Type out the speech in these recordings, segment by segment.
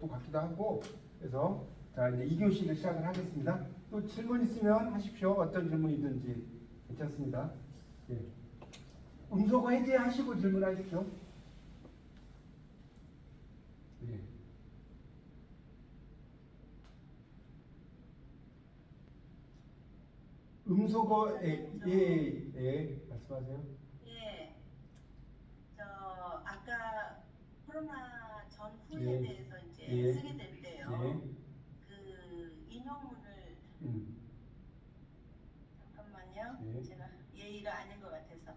것도 같기도 하고. 그래서 자, 이제 2교시를 시작을 하겠습니다. 또 질문 있으면 하십시오. 어떤 질문이든지 괜찮습니다. 예. 음소거 해제하시고 질문하십시오. 예. 음소거 말씀하세요. 예, 저 아까 코로나 전후에 예. 대해서 이제 예. 쓰게 될 때요. 예. 그 인용문을 잠깐만요. 예. 제가 예의가 아닌 것 같아서.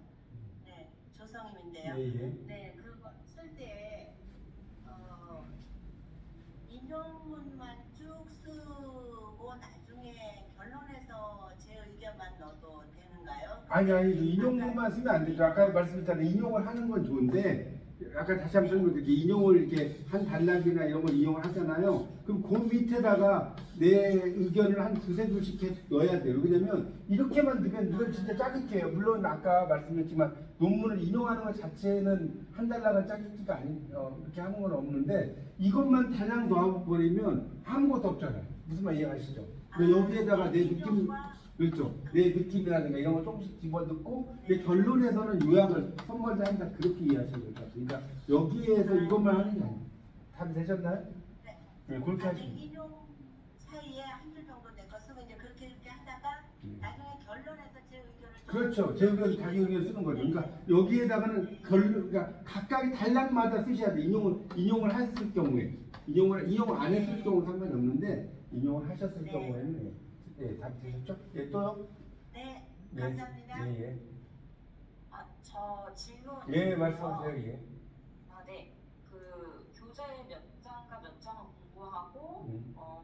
네, 조성임인데요. 예. 네, 그거 쓸 때 인용문만 쭉 쓰고 나중에 결론에서 제 의견만 넣어도 되는가요? 아니 인용문만 쓰면 안 되죠. 아까 말씀드렸잖아요. 인용을 하는 건 좋은데 아까 다시 한번 설명드릴게요. 인용을 이렇게 한 단락이나 이런 걸 인용을 하잖아요. 그럼 그 밑에다가 내 의견을 한 두세 줄씩 계속 넣어야 돼요. 왜냐면 이렇게만 넣으면 이건 진짜 짜깁기예요. 물론 아까 말씀드렸지만 논문을 인용하는 것 자체는 한 단락은 짜깁기가 이렇게 하는 건 없는데 이것만 단락 넣어버리면 아무것도 없잖아요. 무슨 말 이해하시죠? 여기에다가 내 느낌, 그렇죠. 내 느낌이라든가 이런 걸 조금씩 집어넣고 내 결론에서는 요약을 선물을 한다. 그렇게 이해하시면 될 것 같아요. 그러니까 여기에서 이것만 하는 게 아니에요. 답이 되셨나요? 네. 네, 그렇게 아니, 하시면 돼요. 인용 사이에 한 줄 정도 내 거 쓰고 이제 그렇게 하다가 나중에 결론에서 제 의견을 그렇죠. 제 의견 자기 의견 쓰는 거죠. 그러니까 여기에다가는 그러니까 각각의 단락마다 쓰셔야 돼. 인용을 했을 경우에 인용을 안 했을 경우는 상관이 없는데 인용을 하셨을 네. 경우에는 답이 되셨죠? 예, 또요? 네, 네. 감사합니다. 예. 저 질문. 예, 말씀하세요. 예. 네. 그 교재 몇 장과 몇 장을 공부하고,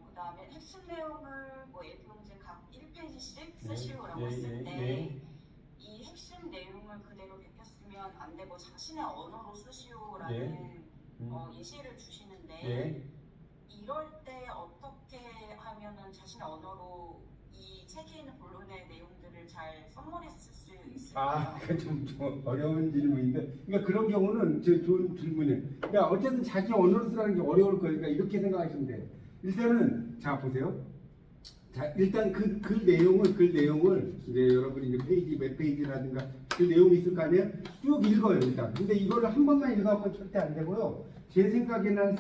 그다음에 핵심 내용을 뭐 예비문제 각 1페이지씩 쓰시오라고 했을 때, 이 핵심 내용을 그대로 베꼈으면 안 되고 자신의 언어로 쓰시오라는 예시를 주시는데, 이럴 때 어떻게 하면은 자신의 언어로 이 책에 있는 본론의 내용들을 잘 썸머리했을 수 있을까요? 그게 좀 어려운 질문인데, 그러니까 그런 경우는 좋은 질문이에요. 그러니까 어쨌든 자기 언어로 쓰라는 게 어려울 거예요. 그러니까 이렇게 생각하시면 돼요. 일단은 자 보세요. 자 일단 그 내용을 이제 여러분이 이제 페이지 몇 페이지라든가 그 내용이 있을 거 아니에요. 쭉 읽어요 일단. 근데 이거를 한 번만 읽어갖고 절대 안 되고요. 제 생각에는 한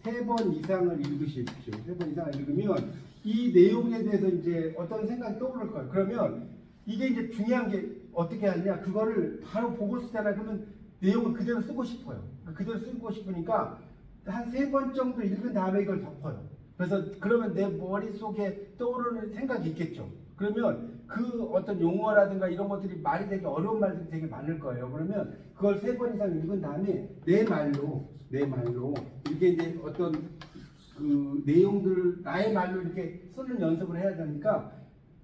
3번 이상을 읽으십시오. 3번 이상을 읽으면 이 내용에 대해서 이제 어떤 생각이 떠오를 거예요. 그러면 이게 이제 중요한 게 어떻게 하냐, 그거를 바로 보고 쓰잖아요. 그러면 내용을 그대로 쓰고 싶어요. 그대로 쓰고 싶으니까 한 3번 정도 읽은 다음에 이걸 덮어요. 그래서 그러면 내 머릿속에 떠오르는 생각이 있겠죠. 그러면 그 어떤 용어라든가 이런 것들이 말이 되게 어려운 말들이 되게 많을 거예요. 그러면 그걸 3번 이상 읽은 다음에 내 말로 이렇게 이제 어떤 그 내용들을 나의 말로 이렇게 쓰는 연습을 해야 되니까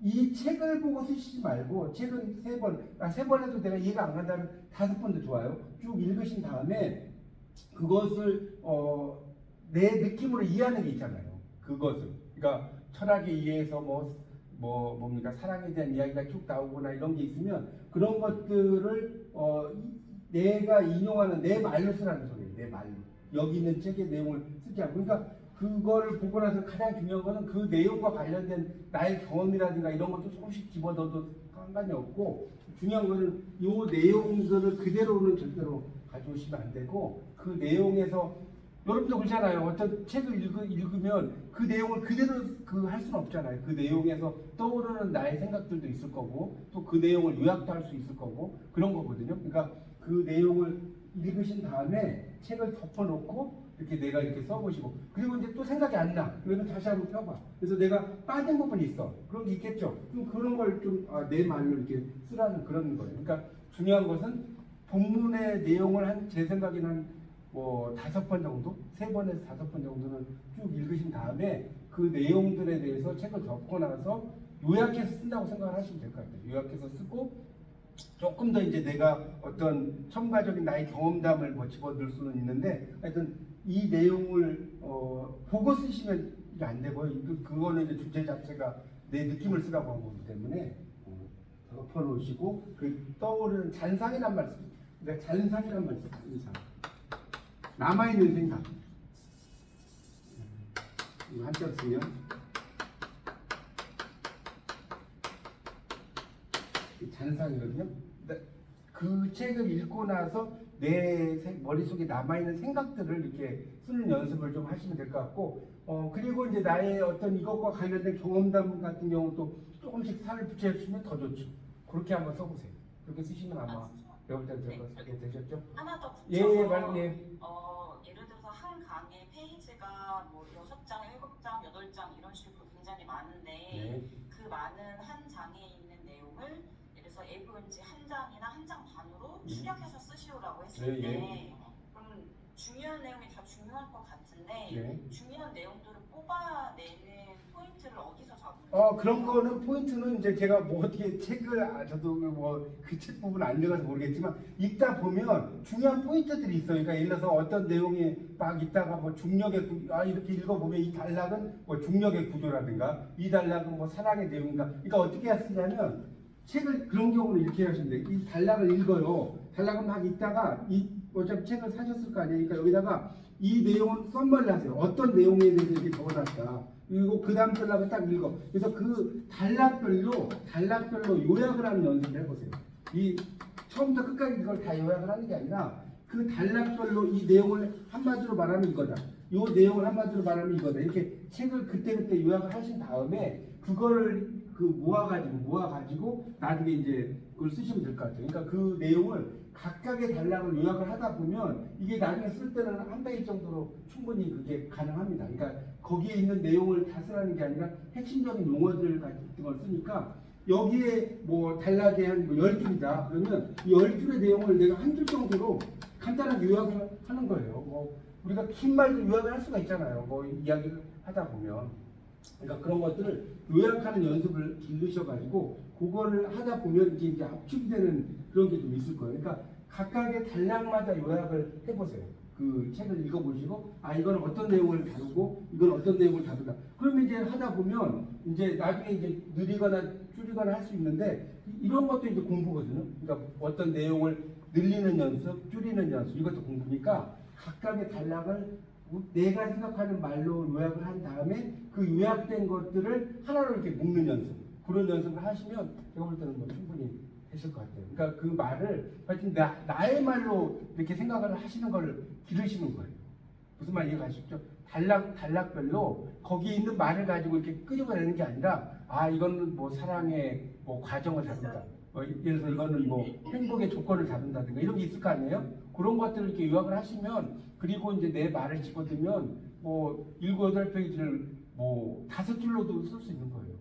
이 책을 보고 쓰시지 말고 책은 3번 해도 내가 이해가 안 간다면 5번도 좋아요. 쭉 읽으신 다음에 그것을 내 느낌으로 이해하는 게 있잖아요. 그것을 그러니까 철학에 의해서 뭡니까 사랑에 대한 이야기가 쭉 나오거나 이런 게 있으면 그런 것들을 내가 인용하는 내 말로 쓰라는 소리예요. 내 말로 여기 있는 책의 내용을 쓰지 않고 그러니까 그거를 보고 나서 가장 중요한 거는 그 내용과 관련된 나의 경험이라든가 이런 것도 조금씩 집어넣어도 상관이 없고 중요한 거는 이 내용들을 그대로는 절대로 가져오시면 안 되고 그 내용에서 여러분도 그렇잖아요. 어떤 책을 읽으면 그 내용을 그대로 할 수는 없잖아요. 그 내용에서 떠오르는 나의 생각들도 있을 거고 또 그 내용을 요약도 할 수 있을 거고 그런 거거든요. 그러니까 그 내용을 읽으신 다음에 책을 덮어놓고 이렇게 내가 이렇게 써보시고 그리고 이제 또 생각이 안 나. 그러면 다시 한번 펴봐. 그래서 내가 빠진 부분이 있어. 그런 게 있겠죠. 그럼 그런 걸 좀 내 말로 이렇게 쓰라는 그런 거예요. 그러니까 중요한 것은 본문의 내용을 제 생각에는 5번 정도? 3번에서 5번 정도는 쭉 읽으신 다음에 그 내용들에 대해서 책을 덮고 나서 요약해서 쓴다고 생각을 하시면 될 것 같아요. 요약해서 쓰고 조금 더 이제 내가 어떤 첨가적인 나의 경험담을 집어넣을 수는 있는데 하여튼 이 내용을 보고 쓰시면 이게 안 되고요. 그거는 이제 주제 자체가 내 느낌을 쓰라고 한 거기 때문에 덮어놓으시고 그 떠오르는 잔상이란 말씀, 잔상이란 말씀, 인상. 남아있는 생각. 이거 한자 쓰면 잔상이거든요. 그 책을 읽고 나서 내 머릿속에 남아있는 생각들을 이렇게 쓰는 연습을 좀 하시면 될 것 같고, 그리고 이제 나의 어떤 이것과 관련된 경험담 같은 경우도 조금씩 살을 붙여주시면 더 좋죠. 그렇게 한번 써보세요. 그렇게 쓰시면 아마 배울 때는 될것 같아요. 되셨죠? 하나 더 예, 붙여서 예, 예. 예를 들어서 한 강의 페이지가 뭐 6장, 7장, 8장 이런 식으로 굉장히 많은데 네. 그 많은 한 장에 있는 내용을 예를 들어서 AVNG 한 장이나 한 장 반으로 축약해서 쓰시오라고 했을 네, 때 그럼 중요한 내용이 다 중요할 것 같은데 네. 중요한 내용들을 뽑아내는 포인트를 어디서 잡으면 그런 거는 포인트는 이제 제가 뭐 어떻게 책을 저도 뭐 그 책 부분 안 읽어서 모르겠지만 읽다 보면 중요한 포인트들이 있어요. 그러니까 예를 들어서 어떤 내용이 막 있다가 뭐 중력의 이렇게 읽어보면 이 단락은 뭐 중력의 구조라든가 이 단락은 뭐 사랑의 내용인가. 그러니까 어떻게 하시냐면 책을 그런 경우는 이렇게 하시면 돼요. 이 단락을 읽어요. 단락을 막 읽다가 어차피 책을 사셨을 거 아니에요. 그러니까 여기다가 이 내용은 썸머리를 하세요. 어떤 내용에 대해서 이렇게 적어놨다. 그리고 그 다음 단락을 딱 읽어. 그래서 그 단락별로 요약을 하는 연습을 해보세요. 이 처음부터 끝까지 이걸 다 요약을 하는 게 아니라 그 단락별로 이 내용을 한마디로 말하면 이거다. 이 내용을 한마디로 말하면 이거다. 이렇게 책을 그때그때 요약을 하신 다음에 그거를 모아가지고 나중에 이제 그걸 쓰시면 될 것 같아요. 그러니까 그 내용을 각각의 단락을 요약을 하다 보면 이게 나중에 쓸 때는 한 페이지 정도로 충분히 그게 가능합니다. 그러니까 거기에 있는 내용을 다 쓰라는 게 아니라 핵심적인 용어들 같은 걸 쓰니까 여기에 뭐 단락에 한 10줄이다. 그러면 이 10줄의 내용을 내가 한 줄 정도로 간단하게 요약을 하는 거예요. 뭐 우리가 긴 말도 요약을 할 수가 있잖아요. 뭐 이야기를 하다 보면. 그러니까 그런 것들을 요약하는 연습을 기르셔가지고 그거를 하다 보면 이제 압축이 되는 그런 게 좀 있을 거예요. 그러니까 각각의 단락마다 요약을 해보세요. 그 책을 읽어보시고 이건 어떤 내용을 다루고 이건 어떤 내용을 다루다. 그러면 이제 하다 보면 이제 나중에 이제 느리거나 줄이거나 할 수 있는데 이런 것도 이제 공부거든요. 그러니까 어떤 내용을 늘리는 연습, 줄이는 연습 이것도 공부니까 각각의 단락을 내가 생각하는 말로 요약을 한 다음에 그 요약된 것들을 하나로 이렇게 묶는 연습 그런 연습을 하시면 제가 볼 때는 뭐 충분히 되실 것 같아요. 그러니까 그 말을 하여튼 나의 말로 이렇게 생각을 하시는 걸 기르시는 거예요. 무슨 말 이해가시죠? 단락별로 거기 있는 말을 가지고 이렇게 끄집어내는 게 아니라 이거는 뭐 사랑의 뭐 과정을 다룬다. 예를 들어서 이거는 뭐 행복의 조건을 다룬다든가 이런 게 있을 거 아니에요? 그런 것들을 이렇게 요약을 하시면 그리고 이제 내 말을 집어들면 뭐 7, 8페이지를 뭐 5줄로도 쓸 수 있는 거예요.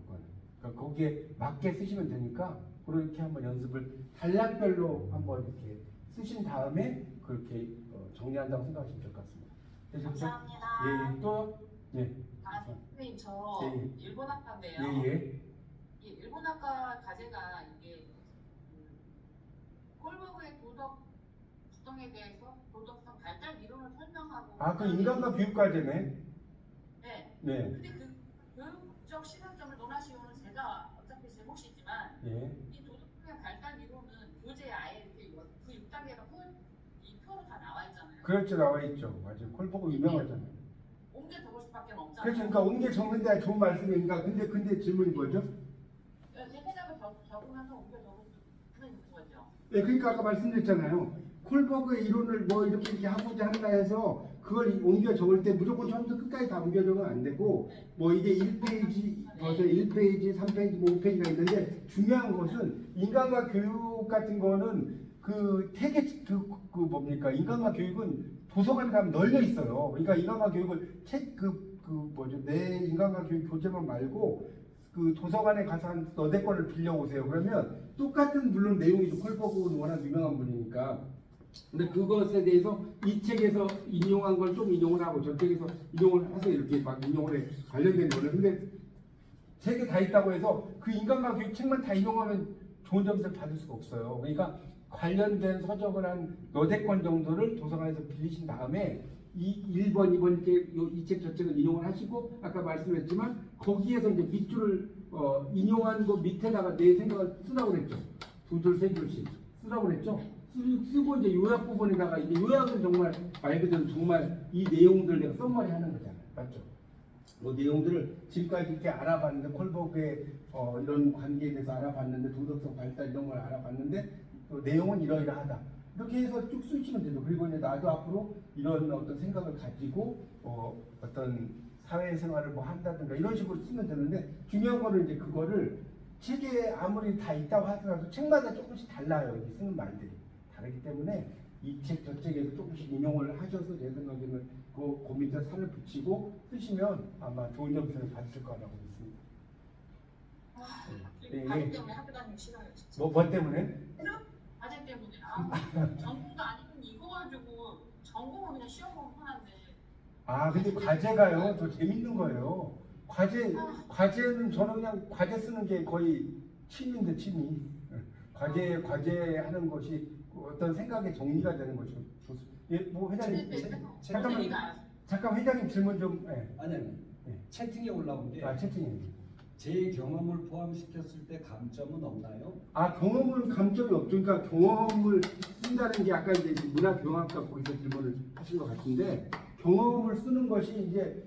그러니까 거기에 맞게 쓰시면 되니까 그렇게 한번 연습을 단락별로 한번 이렇게 쓰신 다음에 그렇게 정리한다고 생각하시면 될 것 같습니다. 되셨죠? 감사합니다. 예, 또 예. 선생님 저 예. 일본 학과인데요. 예. 이 일본 학과 과제가 이게 콜버그의 도덕 구성에 대해서 도덕성 발달 이론을 설명하고 그 인간과 교육 과제네. 네. 네. 근데 그 교육적 시각점을 논하시오는 제가 어차피 제목이지만 예. 이 도덕성의 발달 이론은 교재에 아예 이렇게 그 6단계가 이 표로 다 나와 있잖아요. 그렇죠, 나와 있죠. 맞아요. 콜버그 유명하잖아요. 옮겨 적을 수밖에 없잖아요. 그렇죠. 그러니까 옮겨 적는데 좋은 말씀이니까 근데 질문이 뭐죠? 제 생각을 적으면서 옮겨 적는 거죠. 네, 그러니까 아까 말씀드렸잖아요. 콜버그의 이론을 뭐 이렇게 하고자 한다 해서 그걸 옮겨 적을 때 무조건 처음부터 끝까지 다 옮겨 적으면 안 되고 뭐 이게 1페이지, 벌써 1페이지, 3페이지, 뭐 5페이지가 있는데 중요한 것은 인간과 교육 같은 거는 그 되게 그 뭡니까? 인간과 교육은 도서관에 가면 널려 있어요. 그러니까 인간과 교육을 내 인간과 교육 교재만 말고 그 도서관에 가서 한 너댓 권을 빌려오세요. 그러면 똑같은 물론 내용이죠. 콜버그는 워낙 유명한 분이니까. 근데 그것에 대해서 이 책에서 인용한 걸 좀 인용을 하고 저 책에서 인용을 해서 이렇게 막 인용을 해 관련된 거를. 근데 책에 다 있다고 해서 그 인간과 교육 책만 다 인용하면 좋은 점수를 받을 수가 없어요. 그러니까 관련된 서적을 한 너댓 권 정도를 도서관에서 빌리신 다음에 이 1번, 2번 이렇게 이 책 저 책을 인용을 하시고 아까 말씀했지만 거기에서 이제 밑줄을 인용한 거 밑에다가 내 생각을 쓰라고 그랬죠. 2줄, 3줄씩 쓰라고 그랬죠. 쓰고 이제 요약 부분에다가 이제 요약은 정말 말 그대로 정말 이 내용들 내가 썸머리 하는 거잖아요. 맞죠? 뭐 내용들을 지금까지 이렇게 알아봤는데 콜버그의 이런 관계에 대해서 알아봤는데 도덕성 발달 이런 걸 알아봤는데 또 내용은 이러이러하다. 이렇게 해서 쭉 쓰시면 되죠. 그리고 이제 나도 앞으로 이런 어떤 생각을 가지고 어떤 사회생활을 뭐 한다든가 이런 식으로 쓰면 되는데 중요한 거는 이제 그거를 책에 아무리 다 있다고 하더라도 책마다 조금씩 달라요. 여기 쓰는 말들이 다르기 때문에 이 책 저 책에서 조금씩 인용을 하셔서 제 생각에는 그 밑에 살을 붙이고 쓰시면 아마 좋은 점수를 받으실 거라고 믿습니다. 과제 때문에 학교 다니기 싫어요. 진짜. 뭐 때문에? 과제 때문에 전공도 아니면 이거 가지고 전공은 그냥 시험 보면 편한데. 아 근데 과제가요 더 재밌는 거예요. 과제는 저는 그냥 과제 쓰는 게 거의 취미인데 취미. 과제 하는 것이 어떤 생각의 정리가 되는 거죠. 예, 뭐 회장님 잠깐 회장님 질문 좀. 예. 아니 네. 채팅에 올라온 게 채팅이. 제 경험을 포함시켰을 때 감점은 없나요? 경험은 감점이 없죠. 그러니까 경험을 쓴다는 게 아까 이제 문화경영학과 거기서 질문을 하신 것 같은데 경험을 쓰는 것이 이제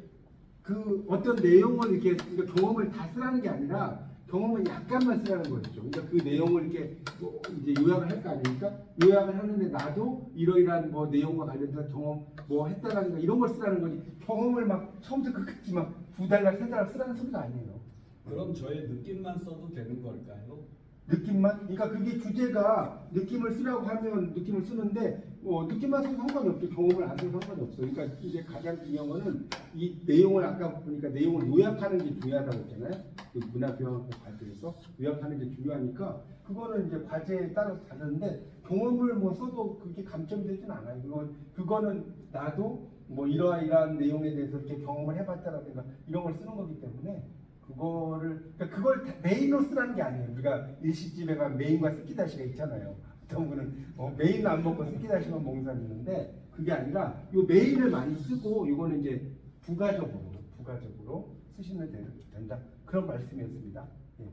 그 어떤 내용을 이렇게 그러니까 경험을 다 쓰라는 게 아니라 경험은 약간만 쓰라는 거죠. 그러니까 그 내용을 이렇게 뭐 이제 요약을 할 거 아닙니까? 요약을 하는데 나도 이러이러한 뭐 내용과 관련해서 경험 뭐 했다라든가 이런 걸 쓰라는 거지 경험을 막 처음부터 끝까지 막 2달날 3달날 쓰라는 소리가 아니에요. 그럼 저의 느낌만 써도 되는 걸까요? 느낌만? 그러니까 그게 주제가 느낌을 쓰라고 하면 느낌을 쓰는데 느낌만 써도 상관이 없죠. 경험을 안 써도 상관이 없어요. 그러니까 이제 가장 중요한 거는 이 내용을 아까 보니까 내용을 요약하는 게 중요하다고 했잖아요. 그 문화교양학과 과제에서 요약하는 게 중요하니까 그거는 이제 과제에 따라서 다른데 경험을 뭐 써도 그게 감점이 되진 않아요. 그거는 나도 뭐 이러이러한 내용에 대해서 이렇게 경험을 해봤다라든가 이런 걸 쓰는 거기 때문에 그러니까 그걸 메인으로 쓰라는 게 아니에요. 우리가 일식집에 가면 메인과 스키다시가 있잖아요. 어떤 분은 메인 안 먹고 스키다시만 먹는 사람이 있는데 그게 아니라 이 메인을 많이 쓰고 이거는 이제 부가적으로 쓰시면 된다. 그런 말씀이었습니다. 예,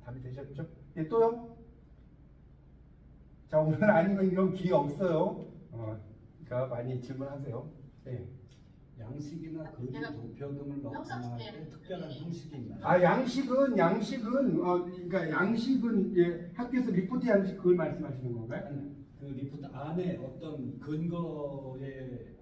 답이 되셨죠? 예, 또요? 자, 오늘 아니면 이런 기회 없어요. 그러니까 많이 질문하세요. 예. 양식이나 그림, 도표 등을 넣거나 할 특별한 형식이 있나요? 양식은 그러니까 양식은 예, 학교에서 리포트 양식 그걸 말씀하시는 건가요? 아니, 그 리포트 안에 어떤 근거의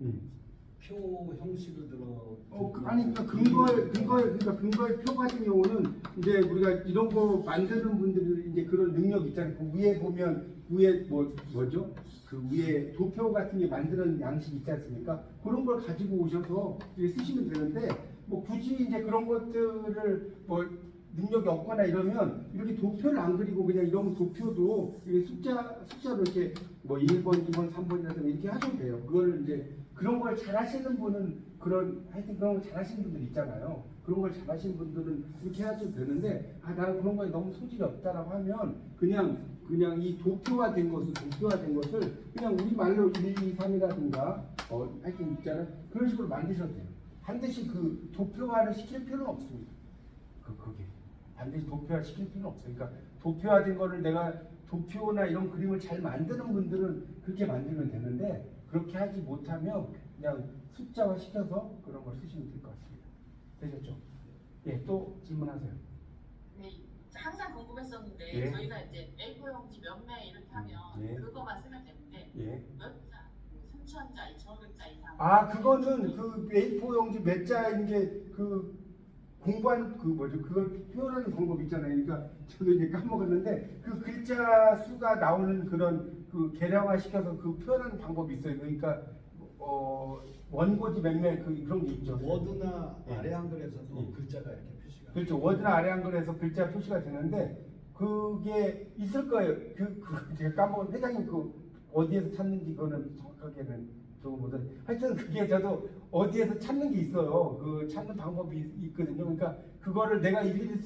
표 형식을 들어. 그러니까 근거의 표 같은 경우는 이제 우리가 이런 거 만드는 분들이 이제 그런 능력 있잖아요. 그 위에 보면 위에 뭐죠? 그 위에 도표 같은 게 만드는 양식 있지 않습니까? 그런 걸 가지고 오셔서 쓰시면 되는데 뭐 굳이 이제 그런 것들을 뭐 능력이 없거나 이러면 이렇게 도표를 안 그리고 그냥 이런 도표도 이렇게 숫자로 이렇게 뭐 1번, 2번, 3번이라든가 이렇게 하셔도 돼요. 그걸 이제 그런 걸 잘하시는 분은 하여튼 그런 걸 잘하시는 분들 있잖아요. 그런 걸 잘하시는 분들은 이렇게 하셔도 되는데 나는 그런 거에 너무 소질이 없다라고 하면 그냥 이 도표화된 것을 그냥 우리 말로 1, 2, 3이라든가 하여튼 있잖아요. 그런 식으로 만드셔도 돼요. 반드시 그 도표화를 시킬 필요는 없습니다. 그게 반드시 도표화 시킬 필요는 없어요. 그러니까 도표화된 거를 내가 도표나 이런 그림을 잘 만드는 분들은 그렇게 만들면 되는데 그렇게 하지 못하면 그냥 숫자화 시켜서 그런 걸 쓰시면 될 것 같습니다. 되셨죠? 예, 또 질문하세요. 네, 항상 궁금했었는데 예. 저희가 이제 A4 용지 몇 매 이렇게 하면 예. 그거만 쓰면 되는데 예. 몇 자, 3,000자, 2,500자 이상. 그거는 그 A4 용지 몇 자인지 그 공부한 그걸 표현하는 방법 있잖아요. 그러니까 저도 이제 까먹었는데 그 글자 수가 나오는 그런 그 계량화 시켜서 그 표현하는 방법이 있어요. 그러니까 원고지 몇몇 그런 게 있죠. 워드나 예. 아래 한글에서도 예. 글자가 이렇게 표시가. 그렇죠. 워드나 아래 한글에서 글자 표시가 되는데 그게 있을 거예요. 제가 까먹은 회장님 어디에서 찾는지 그거는 정확하게는 저거보다 하여튼 그게 저도 어디에서 찾는 게 있어요. 그 찾는 방법이 있거든요. 그러니까 그거를 내가 일일이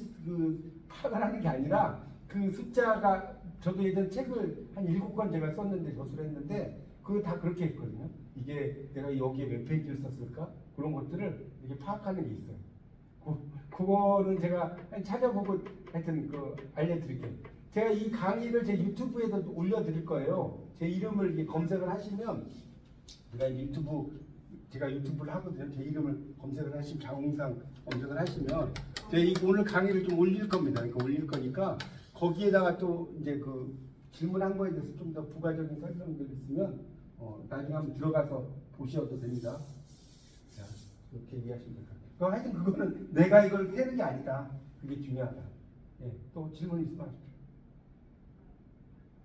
파악을 하는 게 아니라 그 숫자가 저도 예전 책을 한 7권 제가 썼는데 저술을 했는데 그거 다 그렇게 했거든요. 이게 내가 여기에 몇 페이지를 썼을까? 그런 것들을 이렇게 파악하는 게 있어요. 그거는 제가 찾아보고 하여튼 알려드릴게요. 제가 이 강의를 제 유튜브에도 올려드릴 거예요. 제 이름을 이렇게 검색을 하시면 제가 유튜브 제가 유튜브를 하거든요. 제 이름을 검색을 하시면 장웅상 검색을 하시면 제가 이 오늘 강의를 좀 올릴 겁니다. 그러니까 올릴 거니까 거기에다가 또 이제 그 질문한 거에 대해서 좀 더 부가적인 설명들이 있으면 나중에 한번 들어가서 보셔도 됩니다. 자, 이렇게 이해하시면 될 것 같아요. 하여튼 그거는 내가 이걸 세는 게 아니다. 그게 중요하다. 예, 또 질문 있으면 하십시오.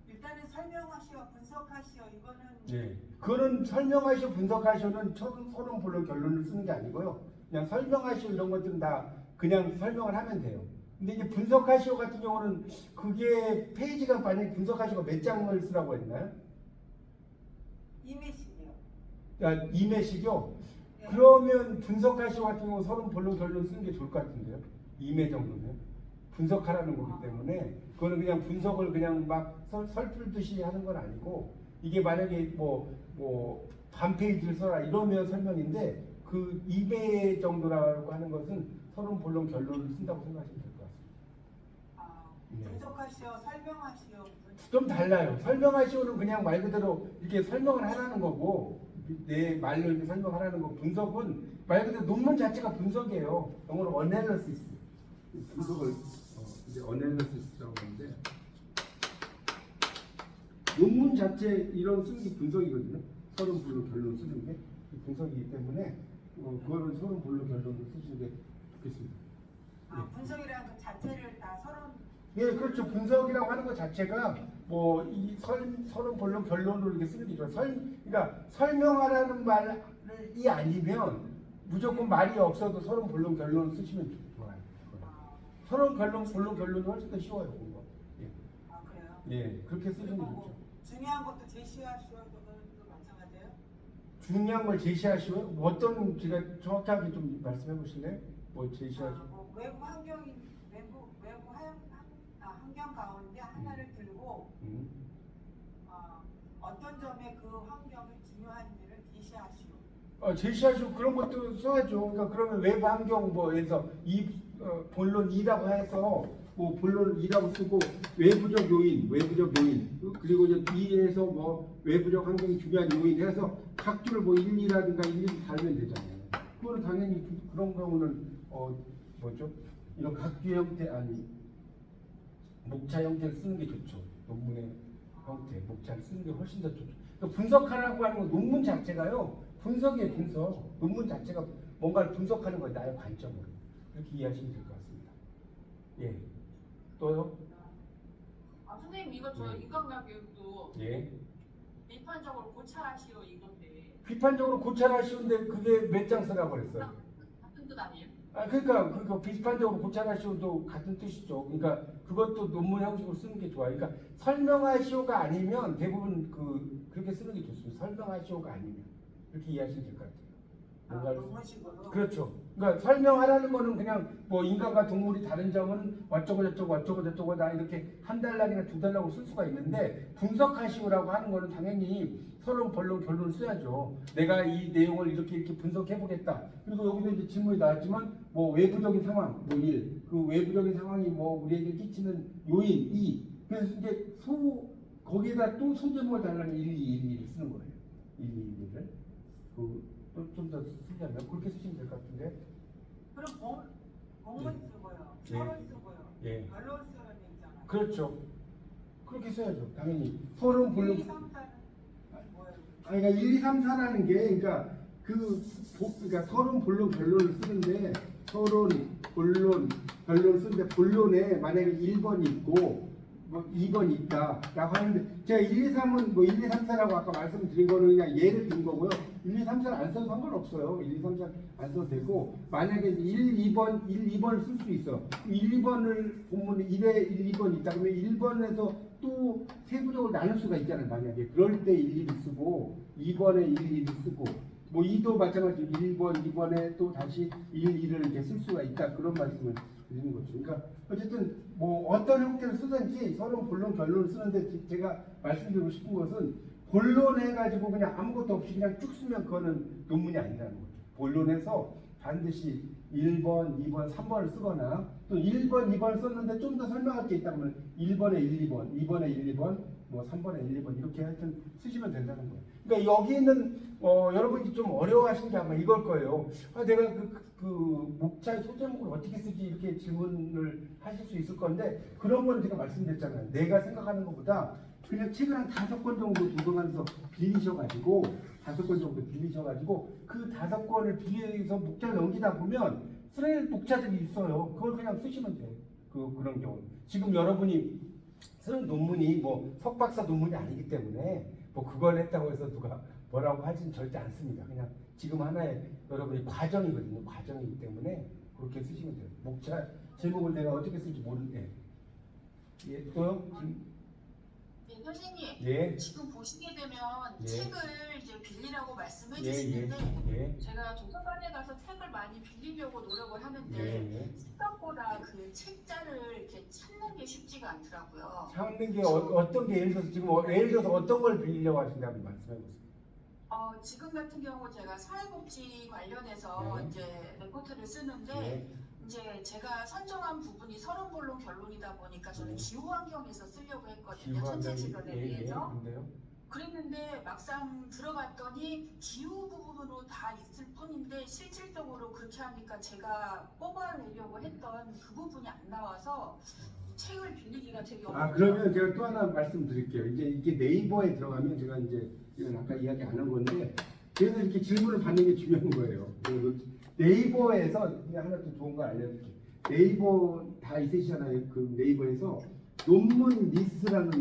일단은 설명하시오, 분석하시오. 이거는 예, 그거는 설명하시오, 분석하시오는 서론 본론 결론을 쓰는 게 아니고요. 그냥 설명하시오 이런 것들은 다 그냥 설명을 하면 돼요. 근데 이제 분석하시오 같은 경우는 그게 페이지가 만약에 분석하시오가 몇 장을 쓰라고 했나요? 이메시요. 야, 2매씩이요? 네. 그러면 분석하시오 같은 경우 서론 본론 결론 쓰는 게 좋을 것 같은데요. 2매 정도면 분석하라는 거기 때문에 그거는 그냥 분석을 그냥 막 설풀듯이 하는 건 아니고 이게 만약에 뭐 반 페이지를 써라 이러면 설명인데 그 2배 정도라고 하는 것은 서론 본론 결론을 쓴다고 생각하시면 될 것 같습니다. 네. 분석하시오, 설명하시오. 좀 달라요. 설명하시오는 그냥 말 그대로 이렇게 설명을 하라는 거고 내 말로 이렇게 설명하라는 거. 분석은 말 그대로 논문 자체가 분석이에요. 영어로 어널리시스. 분석을 이제 어널리시스라고 하는데 논문 자체 이런 쓰는 게 분석이거든요. 서론 본론 결론 쓰는 게 분석이기 때문에 그거는 서론 본론 결론을 쓰시는 게 좋겠습니다. 분석이라는 그 자체를 다 서론. 예, 그렇죠. 분석이라고 하는 것 자체가 뭐 이 서론 본론 결론으로 이렇게 쓰는 게 좋아요. 그러니까 설명하라는 말이 아니면 무조건 말이 없어도 서론 본론 결론을 쓰시면 좋아요. 서론 결론 본론 결론이 훨씬 더 쉬워요. 그거. 예. 그래요? 예, 그렇게 쓰시는 게 좋죠. 중요한 것도 제시하시오. 그것도 마찬가지예요? 중요한 걸 제시하시고 어떤 제가 정확하게 좀 말씀해 보실래요? 뭐 제시하시고. 뭐 외부 환경이 환경 가운데 하나를 들고 어떤 점에 그 환경이 중요한지를 제시하시오. 제시하시고 그런 것도 써야죠. 그러니까 그러면 외부 환경 뭐에서 본론 2라고 해서 뭐 본론 2라고 쓰고 외부적 요인 그리고 이제 2에서 뭐 외부적 환경이 중요한 요인 해서 각 줄을 뭐 1, 2라든가 1, 2 달면 되잖아요. 그거는 당연히 그런 경우는 뭐죠? 이런 각주 형태 아니 목차 형태를 쓰는 게 좋죠. 논문의 형태, 목차를 쓰는 게 훨씬 더 좋죠. 그러니까 분석하라고 하는 건 논문 자체가요. 분석이에요, 분석. 논문 자체가 뭔가를 분석하는 거예요, 나의 관점으로. 이렇게 이해하시면 될 것 같습니다. 예. 또요? 선생님 이거 저 인간관 교육도 예. 비판적으로 고찰하시오 이건데 비판적으로 고찰하시는데 그게 몇 장 쓰라고 그랬어요? 같은 뜻 아니에요? 그러니까 비판적으로 고찰하시오도 같은 뜻이죠. 그러니까 그것도 논문 형식으로 쓰는 게 좋아요. 그러니까 설명하시오가 아니면 대부분 그렇게 쓰는 게 좋습니다. 설명하시오가 아니면 이렇게 이해하시면 될 것 같아요. 뭔가를 논문식으로. 그렇죠. 그러니까 설명하라는 거는 그냥 뭐 인간과 동물이 다른 점은 어쩌고 저쩌고다 이렇게 한 달락이나 두 달락으로 쓸 수가 있는데 분석하시오라고 하는 거는 당연히 서론 본론 결론을 써야죠. 내가 이 내용을 이렇게 분석해 보겠다. 그리고 여기도 이제 질문이 나왔지만 뭐 외부적인 상황 뭐 1, 그 외부적인 상황이 뭐 우리에게 끼치는 요인 2. 그래서 이제 거기에다 또 소제목을 달라면 1, 2, 1을 쓰는 거예요. 1, 2, 1을 좀 더 쓰자면 그렇게 쓰시면 될 것 같은데. 그럼 본문 쓰고요. 예. 서론 쓰고요. 예. 결론 쓰면 되잖아요. 그렇죠. 그렇게 써야죠. 당연히 서론 본론. 1, 2, 3, 4는 뭐예요? 그러니까 1, 2, 3, 4라는 게 그러니까 서론 본론 결론을 쓰는데 서론 본론 결론을 쓰는데 본론에 만약에 1번이 있고 뭐 2번이 있다라고 하는데 제가 1, 2, 3은 뭐 1, 2, 3, 4라고 아까 말씀드린 거는 그냥 예를 든 거고요. 1, 2, 3, 4를 안 써도 상관없어요. 1, 2, 3, 4 안 써도 되고 만약에 1, 2번을 쓸 수 있어. 1, 2번을 본문에 1에 1, 2번 있다 그러면 1번에서 또 세부적으로 나눌 수가 있잖아요. 만약에 그럴 때 1, 2를 쓰고 2번에 1, 2를 쓰고 뭐 2도 마찬가지로 1번, 2번에 또 다시 1, 2를 이렇게 쓸 수가 있다. 그런 말씀을 드리는 거죠. 그러니까 어쨌든 뭐 어떤 형태를 쓰든지 서론, 본론, 결론을 쓰는데 제가 말씀드리고 싶은 것은 본론해가지고 그냥 아무것도 없이 그냥 쭉 쓰면 그거는 논문이 아니라는 거죠. 본론에서 반드시 1번, 2번, 3번을 쓰거나 또 1번, 2번 썼는데 좀 더 설명할 게 있다면 1번에 1, 2번, 2번에 1, 2번 뭐 3번에 1, 2번 이렇게 하여튼 쓰시면 된다는 거예요. 그러니까 여기는 여러분이 좀 어려워하시는 게 아마 이걸 거예요. 내가 그 목차의 소제목을 어떻게 쓰지 이렇게 질문을 하실 수 있을 건데 그런 거는 제가 말씀드렸잖아요. 내가 생각하는 것보다 그냥 책을 한 5권 정도 도서관에서 빌리셔가지고 5권 정도 빌리셔가지고 그 5권을 빌려서 목차를 넘기다 보면 쓰레기 목차들이 있어요. 그걸 그냥 쓰시면 돼요. 그런 경우. 지금 여러분이 쓰는 논문이 뭐 석박사 논문이 아니기 때문에 뭐 그걸 했다고 해서 누가 뭐라고 하진 절대 않습니다. 그냥 지금 하나의 여러분의 과정이거든요. 과정이기 때문에 그렇게 쓰시면 돼요. 목차 제목을 내가 어떻게 쓸지 모르는데. 예, 또요? 네, 선생님. 예. 지금 보시게 되면 예. 책을 이제 빌리라고 말씀해 예, 주시는데 예. 제가 도서관에 가서 책을 많이 빌리려고 노력을 하는데 예. 생각보다 그 책자를 이렇게 찾는 게 쉽지가 않더라고요. 찾는 게 어떤 게 예를 들어서 지금 예를 들어서 어떤 걸 빌리려고 하신다면 말씀해 보세요. 지금 같은 경우 제가 사회복지 관련해서 네. 이제 레포트를 쓰는데 예. 이제 제가 선정한 부분이 서론본론 결론이다 보니까 저는 네. 기후 환경에서 쓰려고 했거든요. 기후환경이 천체지변에 대해서. 근데요? 그랬는데 막상 들어갔더니 기후 부분으로 다 있을 뿐인데 실질적으로 그렇게 하니까 제가 뽑아내려고 했던 그 부분이 안 나와서 책을 빌리기가 되게 어렵더라고요. 그러면 제가 또 하나 말씀드릴게요. 이제 이게 네이버에 들어가면 제가 이제 이건 아까 이야기 안 한 건데 그래서 이렇게 질문을 받는 게 중요한 거예요. 네이버에서 하나 좀 좋은 거 알려드릴게요. 네이버 다 있으시잖아요. 그 네이버에서 논문 리스라고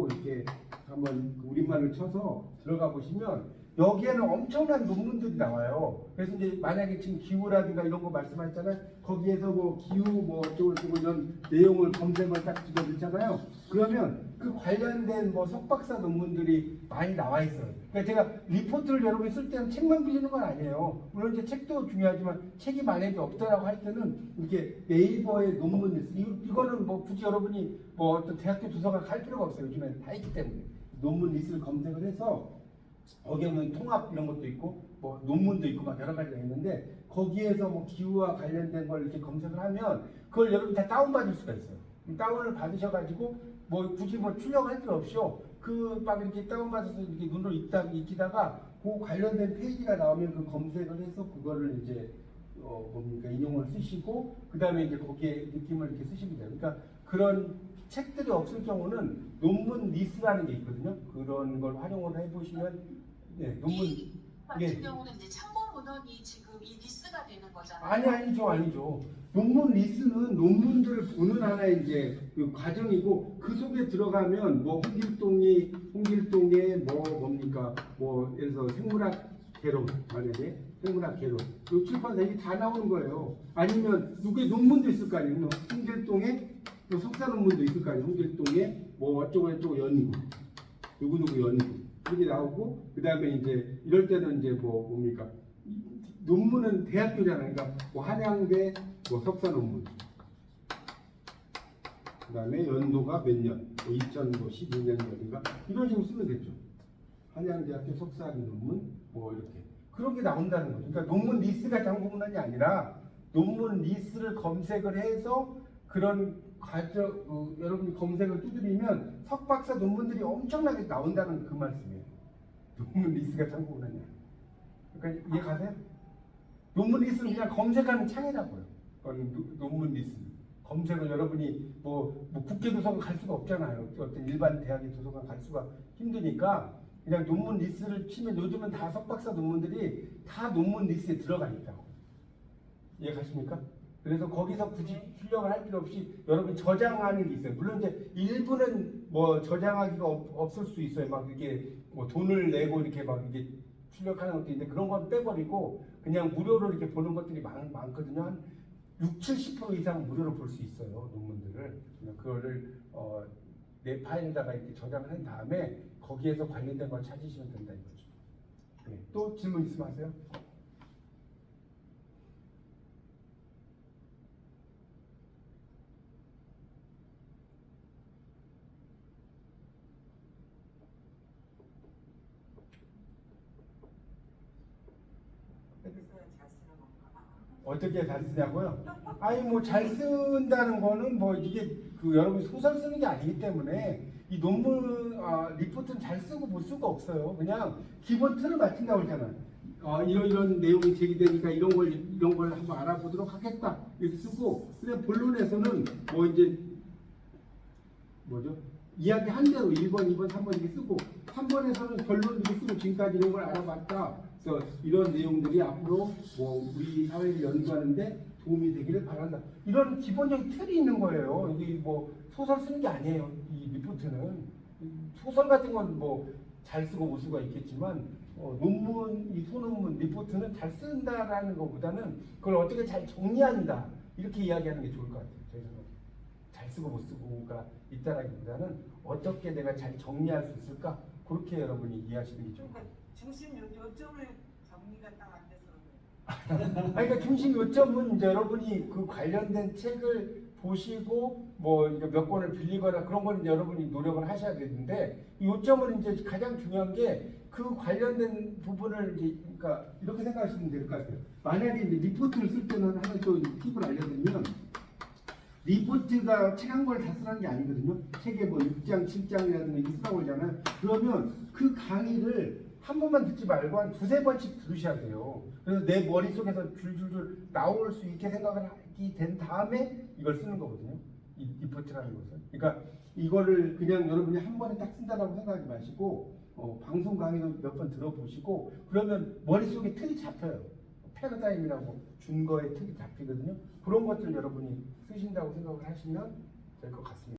이렇게 한번 우리말을 쳐서 들어가 보시면 여기에는 엄청난 논문들이 나와요. 그래서 이제 만약에 지금 기후라든가 이런 거 말씀하셨잖아요. 거기에서 뭐 기후 뭐 어쩌고 이런 내용을 검색을 딱 집어넣잖아요. 그러면 그 관련된 뭐 석박사 논문들이 많이 나와 있어요. 그러니까 제가 리포트를 여러분이 쓸 때는 책만 빌리는 건 아니에요. 물론 이제 책도 중요하지만 책이 만약에 없더라고 할 때는 이렇게 네이버의 논문 리스트 이거는 뭐 굳이 여러분이 뭐 어떤 대학교 도서관 갈 필요가 없어요. 요즘에는 다 있기 때문에 논문 리스트를 검색을 해서 거기에 보면 통합 이런 것도 있고 뭐 논문도 있고 막 여러 가지가 있는데 거기에서 뭐 기후와 관련된 걸 이렇게 검색을 하면 그걸 여러분이 다 다운받을 수가 있어요. 다운을 받으셔가지고 뭐 굳이 뭐 출력할 필요 없이요. 그 막 이렇게 다운받아서 이렇게 눈으로 익히다가 그 관련된 페이지가 나오면 그 검색을 해서 그거를 이제 뭡니까 인용을 쓰시고 그 다음에 이제 거기에 느낌을 이렇게 쓰시면 돼요. 그러니까 그런 책들이 없을 경우는 논문 리스라는 게 있거든요. 그런 걸 활용을 해보시면 논문 같은 경우는 이제 참고 문헌이 지금 이 리스가 되는 거잖아요. 아니죠. 논문 리스는 논문들을 보는 하나의 이제 그 과정이고 그 속에 들어가면 뭐 홍길동의 뭡니까 뭐 예를 들어서 생물학 개론 만약에 생물학 개론 그 출판사 이게 다 나오는 거예요. 아니면 누구의 논문도 있을 거 아니에요. 홍길동의 또 석사 논문도 있을 거 아니에요. 홍길동의 뭐 어쩌고 연구 누구 연구 이렇게 나오고 그 다음에 이제 이럴 때는 이제 뭡니까 논문은 대학교잖아요. 그러니까 뭐 한양대 뭐 석사 논문 그 다음에 연도가 몇 년, 뭐 2012년이니까 이런 식으로 쓰면 되죠. 한양대학교 석사 논문 뭐 이렇게 그런 게 나온다는 거죠. 그러니까 논문 리스가 장부문헌이 아니라 논문 리스를 검색을 해서 그런 과정 여러분이 검색을 두드리면 석박사 논문들이 엄청나게 나온다는 그 말씀이에요. 논문 리스가 장부문헌이 아니라. 그러니까 이해 가세요? 논문 리스는 그냥 검색하는 창이라고요. 논문 리스. 검색을 여러분이 뭐 국회 도서관 갈 수가 없잖아요. 어떤 일반 대학의 도서관 갈 수가 힘드니까 그냥 논문 리스를 치면 요즘은 다 석박사 논문들이 다 논문 리스에 들어가 있다고. 이해 가십니까? 그래서 거기서 굳이 출력을 할 필요 없이 여러분 저장하는 게 있어요. 물론 이제 일부는 뭐 저장하기가 없을 수 있어요. 막 이게 뭐 돈을 내고 이렇게 막 이게 출력하는 것도 있는데 그런 건 빼버리고 그냥 무료로 이렇게 보는 것들이 많거든요. 한 60-70% 이상 무료로 볼 수 있어요. 논문들을. 그거를 내 파일에다가 이렇게 저장을 한 다음에 거기에서 관련된 걸 찾으시면 된다 이거죠. 네. 또 질문 있으면 하세요. 어떻게 잘 쓰냐고요? 아니 뭐 잘 쓴다는 거는 뭐 이게 그 여러분이 소설 쓰는 게 아니기 때문에 이 논문 리포트는 잘 쓰고 못 쓰고 없어요. 그냥 기본 틀을 맞춘다고 했잖아. 이런 내용이 제기되니까 이런 걸 한번 알아보도록 하겠다 이렇게 쓰고, 그냥 본론에서는 뭐 이제 뭐죠? 이야기 한 대로 1번, 2번, 3번 이렇게 쓰고, 3번에서는 결론 이렇게 쓰고 지금까지 이런 걸 알아봤다. 그래서 이런 내용들이 앞으로 뭐 우리 사회를 연구하는데 도움이 되기를 바란다. 이런 기본적인 틀이 있는 거예요. 이게 뭐 소설 쓰는 게 아니에요. 이 리포트는 소설 같은 건 뭐 잘 쓰고 못 쓰고 있겠지만 논문, 이 소논문 리포트는 잘 쓴다라는 것보다는 그걸 어떻게 잘 정리한다 이렇게 이야기하는 게 좋을 것 같아요. 제 생각에 잘 쓰고 못 쓰고가 있다라기보다는 어떻게 내가 잘 정리할 수 있을까, 그렇게 여러분이 이해하시는 게 좋을 것 같아요. 중심 요점을 정리가 딱 안 돼서. 그러니까 중심 요점은 이제 여러분이 그 관련된 책을 보시고 뭐 이제 몇 권을 빌리거나 그런 거는 여러분이 노력을 하셔야 되는데, 이 요점은 이제 가장 중요한 게 그 관련된 부분을 이제 그러니까 이렇게 생각하시면 될 것 같아요. 만약에 이제 리포트를 쓸 때는 하나 또 팁을 알려드리면, 리포트가 책 한 권 다 쓰라는 게 아니거든요. 책에 뭐 6장, 7장이라든가 쓰라고 하잖아요. 그러면 그 강의를 한 번만 듣지 말고 한 두세 번씩 들으셔야 돼요. 그래서 내 머릿속에서 줄줄줄 나올 수 있게 생각을 하게 된 다음에 이걸 쓰는 거거든요. 이 리포트라는 것은. 그러니까 이거를 그냥 여러분이 한 번에 딱 쓴다라고 생각하지 마시고 방송 강의도 몇 번 들어보시고, 그러면 머릿속에 틀이 잡혀요. 패러다임이라고 준 거에 틀이 잡히거든요. 그런 것들 여러분이 쓰신다고 생각을 하시면 될 것 같습니다.